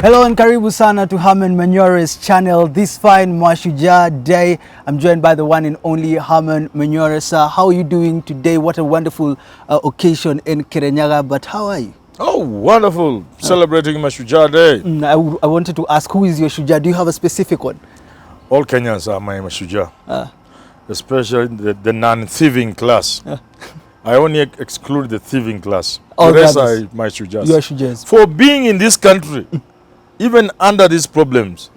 Hello and karibu sana to Herman Manyora's channel. This fine Mashujaa day, I'm joined by the one and only Herman Manyora. Sir, how are you doing today? What a wonderful occasion in Kirinyaga, but how are you? Oh, wonderful. Celebrating Mashujaa Day. I wanted to ask, who is your Shujaa? Do you have a specific one? All Kenyans are my Mashujaa, especially the non-thieving class. I only exclude the thieving class. All the rest others. are my Shujaas. You are Shujaas. For being in this country, even under these problems,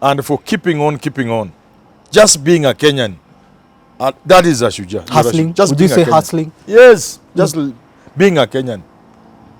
and for keeping on, just being a Kenyan, that is a Shujaa. Hustling? Just Would you say Kenyan. hustling? Yes, just being a Kenyan.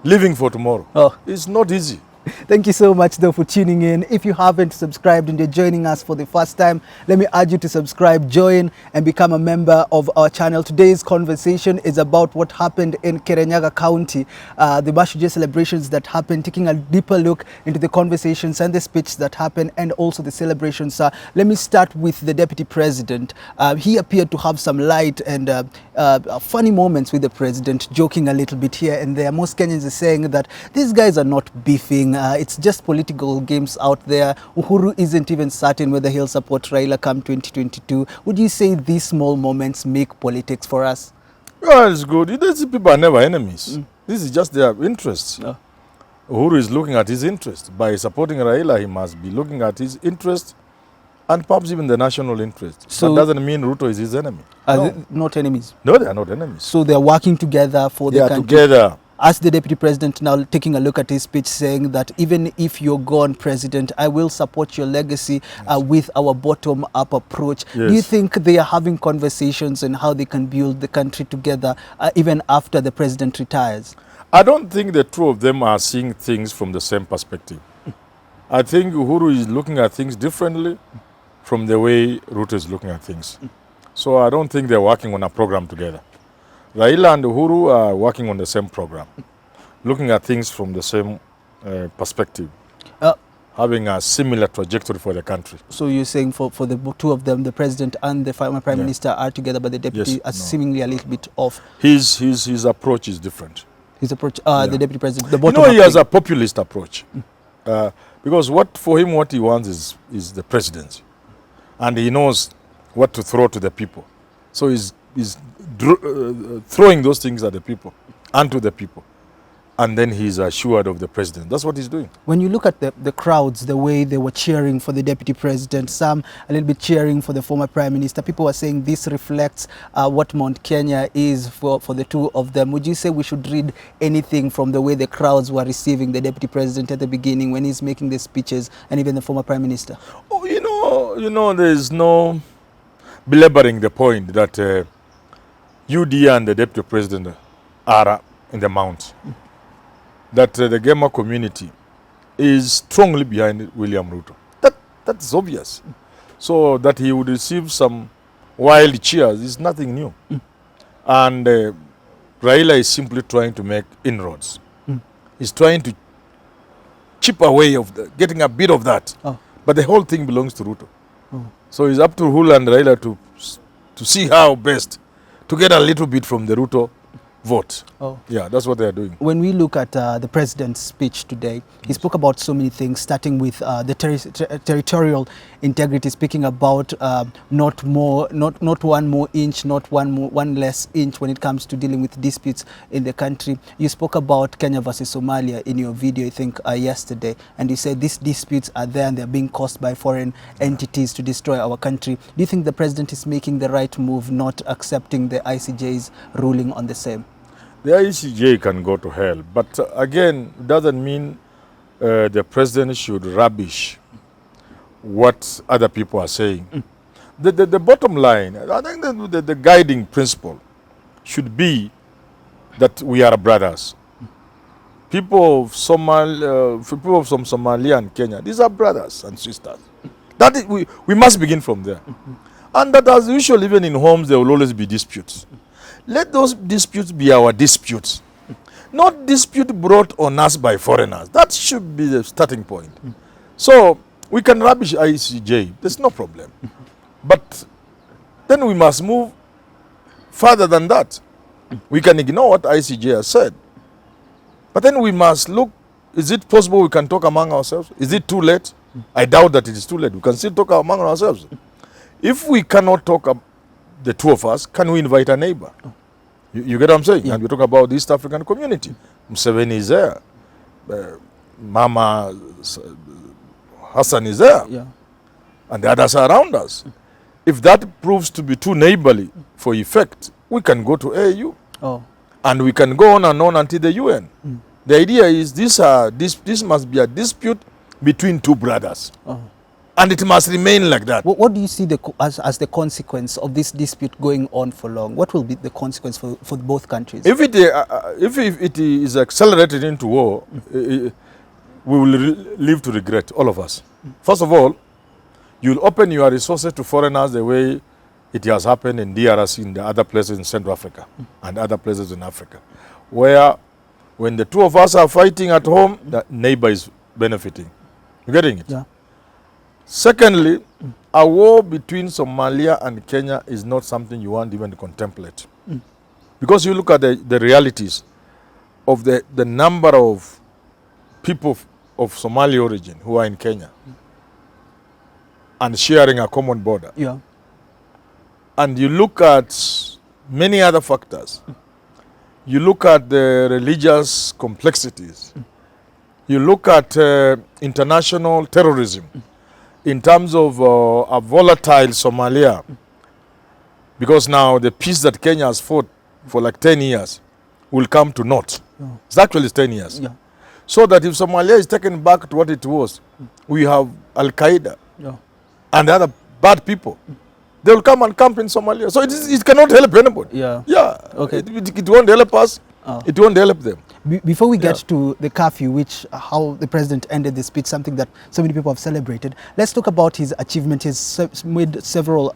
Living for tomorrow. Oh. It's not easy. Thank you so much though for tuning in. If you haven't subscribed and you're joining us for the first time, let me urge you to subscribe, join and become a member of our channel. Today's conversation is about what happened in Kirinyaga County, the Mashujaa celebrations that happened, taking a deeper look into the conversations and the speech that happened and also the celebrations. Let me start with the Deputy President. He appeared to have some light and funny moments with the President, joking a little bit here and there. Most Kenyans are saying that these guys are not beefing. It's just political games out there. Uhuru isn't even certain whether he'll support Raila come 2022. Would you say these small moments make politics for us? Well, it's good. These people are never enemies. This is just their interests. Oh. Uhuru is looking at his interest. By supporting Raila, he must be looking at his interest and perhaps even the national interest. So that doesn't mean Ruto is his enemy. Are No. they not enemies? No, they are not enemies. So they're working together for They the are country. together. As the Deputy President now taking a look at his speech saying that even if you're gone, President, I will support your legacy with our bottom-up approach. Yes. Do you think they are having conversations on how they can build the country together even after the President retires? I don't think the two of them are seeing things from the same perspective. I think Uhuru is looking at things differently from the way Ruto is looking at things. So I don't think they're working on a program together. Raila and Uhuru are working on the same program, looking at things from the same perspective, having a similar trajectory for the country. So you're saying for the two of them, the President and the former Prime Minister are together, but the Deputy are seemingly a little bit off? His approach is different. His approach, the Deputy President, the he has a populist approach. Because what he wants is the presidency. And he knows what to throw to the people. So he's throwing those things at the people and to the people, and then he's assured of the president. That's what he's doing. When you look at the crowds, the way they were cheering for the Deputy President, some a little bit cheering for the former Prime Minister, people were saying this reflects what Mount Kenya is for the two of them. Would you say we should read anything from the way the crowds were receiving the Deputy President at the beginning when he's making the speeches, and even the former Prime Minister? Oh, you know, there's no belaboring the point that UD and the Deputy President are in the mount. That the Gema community is strongly behind William Ruto. That's obvious. So that he would receive some wild cheers is nothing new. And Raila is simply trying to make inroads. He's trying to chip away of getting a bit of that. But the whole thing belongs to Ruto. So it's up to Uhuru and Raila to see how best to get a little bit from the Ruto vote. Yeah, that's what they are doing. When we look at the president's speech today, he spoke about so many things, starting with the territorial integrity, speaking about not one more inch, not one less inch when it comes to dealing with disputes in the country. You spoke about Kenya versus Somalia in your video, I think, yesterday, and you said these disputes are there and they're being caused by foreign entities to destroy our country. Do you think the president is making the right move, not accepting the ICJ's ruling on the same? The ICJ can go to hell, but again, it doesn't mean the president should rubbish what other people are saying. The bottom line, I think the guiding principle should be that we are brothers. People of people from Somalia and Kenya, these are brothers and sisters. That is, we must begin from there. And that as usual, even in homes, there will always be disputes. Let those disputes be our disputes, not dispute brought on us by foreigners. That should be the starting point. So we can rubbish ICJ, there's no problem. But then we must move further than that. We can ignore what ICJ has said. But then we must look is it possible we can talk among ourselves? Is it too late? I doubt that it is too late. We can still talk among ourselves. If we cannot talk, the two of us, can we invite a neighbor? You get what I'm saying? Yeah. And we talk about the East African community. Museveni is there. Mama Hassan is there. Yeah. And the others are around us. If that proves to be too neighborly for effect, we can go to AU. Oh. And we can go on and on until the UN. The idea is this must be a dispute between two brothers. Oh. And it must remain like that. What do you see as the consequence of this dispute going on for long? What will be the consequence for both countries? If it is accelerated into war, we will live to regret, all of us. First of all, you'll open your resources to foreigners the way it has happened in DRC, in the other places in Central Africa and other places in Africa, where when the two of us are fighting at home, the neighbor is benefiting. You getting it? Yeah. Secondly, a war between Somalia and Kenya is not something you want even to contemplate. Because you look at the realities of the number of people of Somali origin who are in Kenya and sharing a common border. Yeah. And you look at many other factors. You look at the religious complexities. You look at international terrorism in terms of a volatile Somalia. Because now the peace that Kenya has fought for like 10 years will come to naught. It's actually 10 years. Yeah. So that if Somalia is taken back to what it was, we have Al-Qaeda and other bad people. They will come and camp in Somalia. So it cannot help anybody. Yeah. Yeah. Okay. It won't help us. It won't help them. Before we get to the curfew, which how the president ended the speech, something that so many people have celebrated, let's talk about his achievement. He's made several,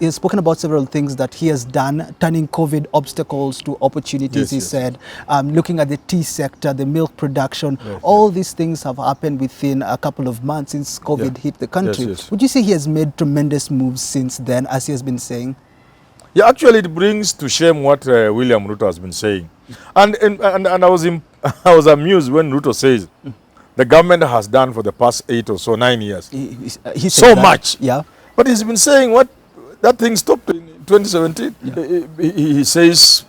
he's spoken about several things that he has done, turning COVID obstacles to opportunities, he said, looking at the tea sector, the milk production, all these things have happened within a couple of months since COVID hit the country. Would you say he has made tremendous moves since then, as he has been saying? Yeah, actually it brings to shame what William Ruto has been saying. And I was amused when Ruto says the government has done for the past 8 or so 9 years. He so that, much. Yeah. But he's been saying what that thing stopped in 2017. Yeah. He says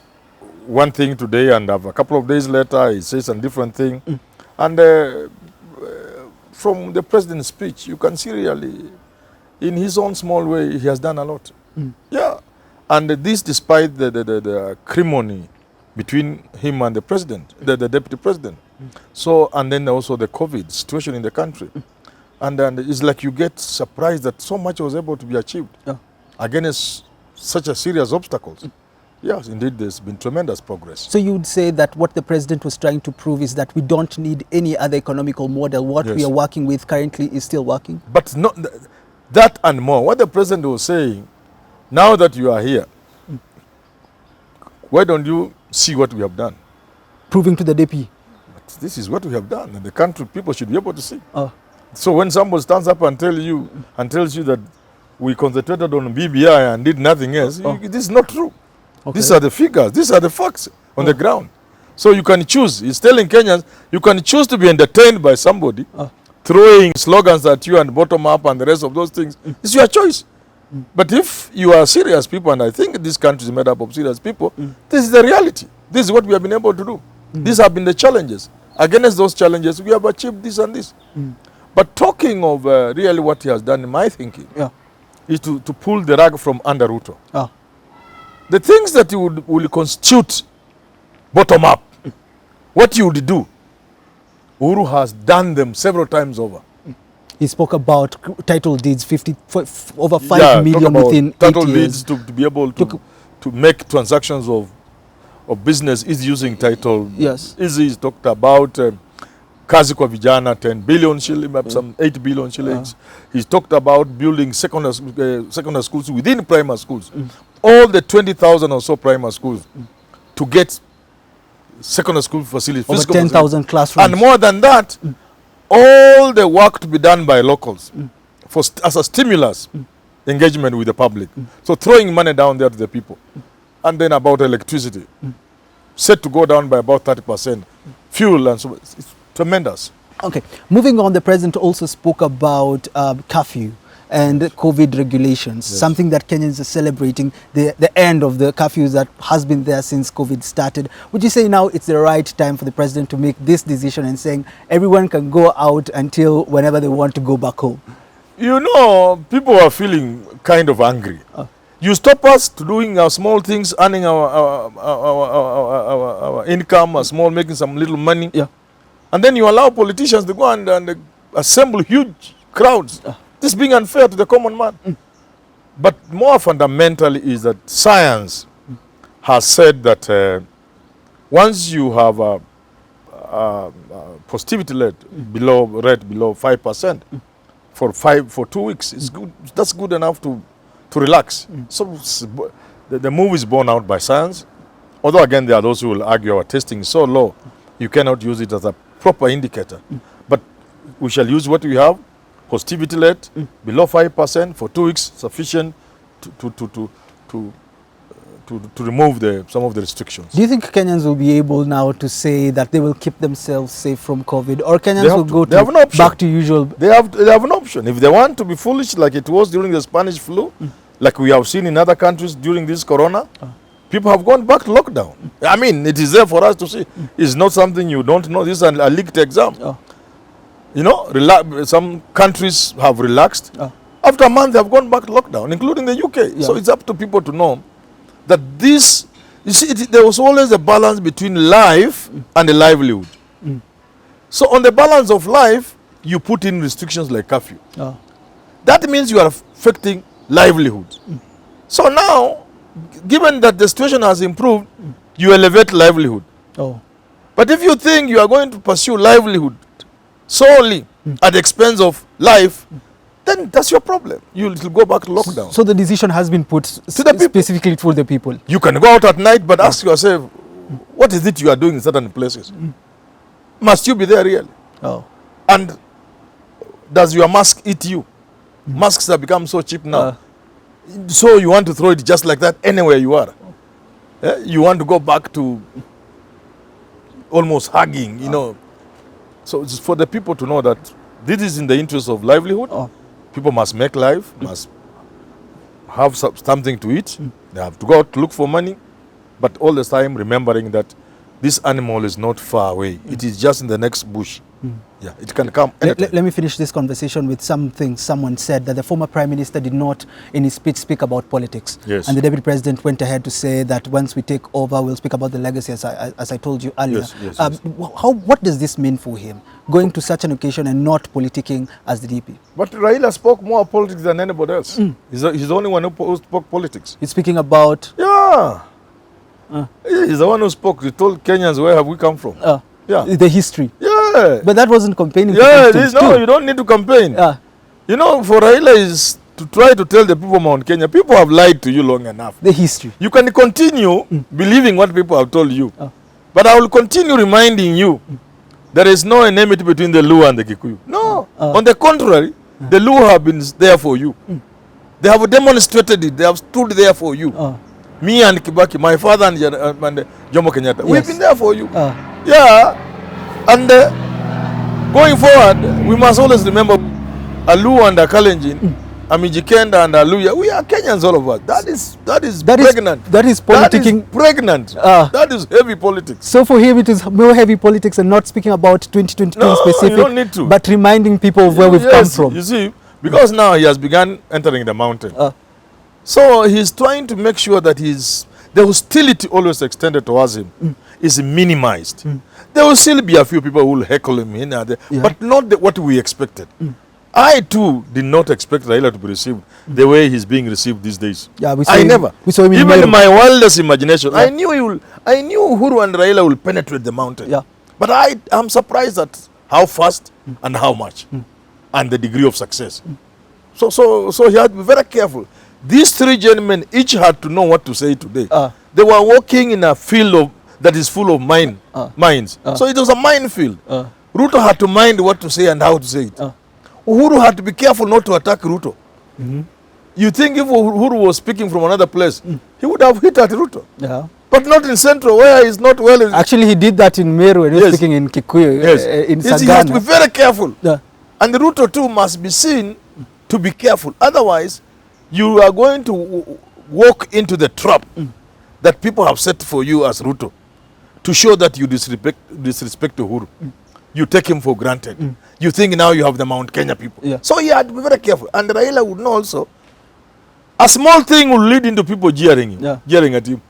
one thing today and a couple of days later he says a different thing. And from the president's speech, you can see really in his own small way he has done a lot. Yeah. And this despite the acrimony between him and the president, the deputy president. So, and then also the COVID situation in the country. And then it's like you get surprised that so much was able to be achieved against such a serious obstacles. Yes, indeed, there's been tremendous progress. So you would say that what the president was trying to prove is that we don't need any other economical model. What we are working with currently is still working? But not that and more. What the president was saying, now that you are here, why don't you see what we have done? Proving to the DP. But this is what we have done, and the country people should be able to see. So when somebody stands up and tells you that we concentrated on BBI and did nothing else, this is not true. Okay. These are the figures, these are the facts on the ground. So you can choose. He's telling Kenyans, you can choose to be entertained by somebody throwing slogans at you and bottom up and the rest of those things. It's your choice. But if you are serious people, and I think this country is made up of serious people, this is the reality. This is what we have been able to do. These have been the challenges. Against those challenges, we have achieved this and this. But talking of really what he has done, in my thinking, is to pull the rug from under Ruto. The things that you will constitute bottom up, what you would do, Uhuru has done them several times over. He spoke about title deeds, over 5 million within 8 years. Title deeds to be able to make transactions of business is using title. Yes. He's talked about kazi kwa vijana, 10 billion shillings, some 8 billion shillings. He's talked about building secondary schools within primary schools. All the 20,000 or so primary schools to get secondary school facilities. Over 10,000 classrooms. And more than that, all the work to be done by locals as a stimulus engagement with the public. So throwing money down there to the people. And then about electricity, set to go down by about 30%. Fuel and so tremendous. Okay, moving on, the president also spoke about curfew and COVID regulations, something that Kenyans are celebrating, the end of the curfews that has been there since COVID started. Would you say now it's the right time for the president to make this decision and saying everyone can go out until whenever they want to go back home? You know, people are feeling kind of angry. You stop us to doing our small things, earning our income, making some little money. Yeah. And then you allow politicians to go and assemble huge crowds. This being unfair to the common man. But more fundamentally is that science has said that once you have a positivity rate below 5% for 2 weeks, it's good. That's good enough to relax. So the move is borne out by science. Although again, there are those who will argue our testing is so low, you cannot use it as a proper indicator. But we shall use what we have. Positivity rate below 5% for 2 weeks, sufficient to remove some of the restrictions. Do you think Kenyans will be able now to say that they will keep themselves safe from COVID, or Kenyans will go back to usual? They have an option. If they want to be foolish like it was during the Spanish flu, like we have seen in other countries during this corona, people have gone back to lockdown. I mean, it is there for us to see. It's not something you don't know. This is a leaked exam. You know, some countries have relaxed. After a month, they have gone back to lockdown, including the UK. So it's up to people to know that this, you see, there was always a balance between life and the livelihood. So on the balance of life, you put in restrictions like curfew. That means you are affecting livelihood. So now, given that the situation has improved, you elevate livelihood. But if you think you are going to pursue livelihood solely at the expense of life, then that's your problem. You'll go back to lockdown. So the decision has been put specifically for the people. You can go out at night, but ask yourself, what is it you are doing in certain places? Must you be there really? And does your mask eat you? Masks have become so cheap now. So you want to throw it just like that anywhere you are. You want to go back to almost hugging, you know. So it's for the people to know that this is in the interest of livelihood. People must make life, must have something to eat. They have to go out to look for money. But all the time remembering that this animal is not far away. It is just in the next bush. Yeah, it can come anytime. Let me finish this conversation with something someone said, that the former Prime Minister did not in his speech speak about politics. Yes. And the Deputy President went ahead to say that once we take over, we'll speak about the legacy, as I told you earlier. Yes. What does this mean for him, going to such an occasion and not politicking as the DP? But Raila spoke more politics than anybody else. He's the only one who spoke politics. He's speaking about... Yeah. He's the one who spoke. He told Kenyans, where have we come from? The history. Yeah. But that wasn't campaigning. Yeah, you don't need to campaign. You know, for Raila is to try to tell the people of Mount Kenya, people have lied to you long enough. The history. You can continue believing what people have told you. But I will continue reminding you, there is no enmity between the Luo and the Kikuyu. No. On the contrary, the Luo have been there for you. They have demonstrated it. They have stood there for you. Me and Kibaki, my father and Jomo Kenyatta, we've been there for you. Yeah. And going forward, we must always remember a Luo and a Kalenjin, a Mijikenda and a Luya. We are Kenyans, all of us. That is pregnant. That is politicking. That is pregnant. That is heavy politics. So for him, it is more heavy politics and not speaking about 2022 specific. You don't need to. But reminding people of where we've come from. You see, because now he has begun entering the mountain. So he's trying to make sure that the hostility always extended towards him is minimized. There will still be a few people who will heckle him in there, but not what we expected. I too did not expect Raila to be received the way he's being received these days. Yeah, We saw him even in my wildest imagination. I knew Uhuru and Raila will penetrate the mountain. But I'm surprised at how fast and how much and the degree of success. So he had to be very careful. These three gentlemen each had to know what to say today. They were walking in a field that is full of mines. So it was a minefield. Ruto had to mind what to say and how to say it. Uhuru had to be careful not to attack Ruto. You think if Uhuru was speaking from another place, he would have hit at Ruto. but not in Central where he's not well. Actually, he did that in Meru when he was Yes. speaking in Kikuyu, Yes. in Yes, he has to be Sagana. very careful. Yeah. And the Ruto too must be seen to be careful. Otherwise, you are going to walk into the trap that people have set for you as Ruto to show that you disrespect Uhuru. You take him for granted. You think now you have the Mount Kenya people. Yeah. So he had to be very careful. And Raila would know also, a small thing will lead into people jeering him, Yeah. jeering at him.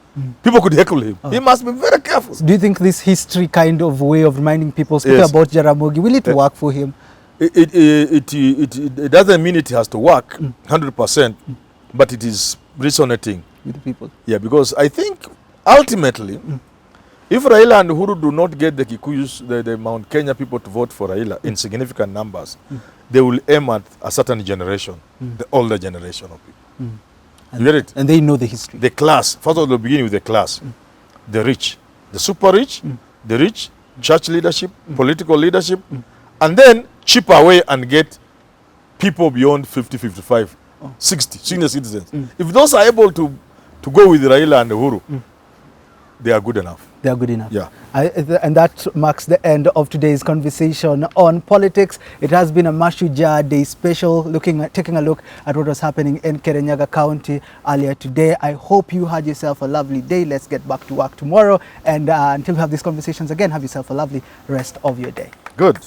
People could heckle him. He must be very careful. Do you think this history kind of way of reminding people, speaking Yes. about Jaramogi, will it work for him? It doesn't mean it has to work 100%, but it is resonating. With the people? Yeah, because I think ultimately, if Raila and Uhuru do not get the Kikuyus, the Mount Kenya people to vote for Raila in significant numbers, they will aim at a certain generation, the older generation of people. You get it? And they know the history. The class, first of all, they'll begin with the class, the rich, the super rich, the rich, church leadership, political leadership, and then chip away and get people beyond 50, 55, 60, senior citizens. If those are able to go with Raila and Uhuru, they are good enough. They are good enough. Yeah. And that marks the end of today's conversation on politics. It has been a Mashujaa Day special, taking a look at what was happening in Kirinyaga County earlier today. I hope you had yourself a lovely day. Let's get back to work tomorrow. And until we have these conversations again, have yourself a lovely rest of your day. Good.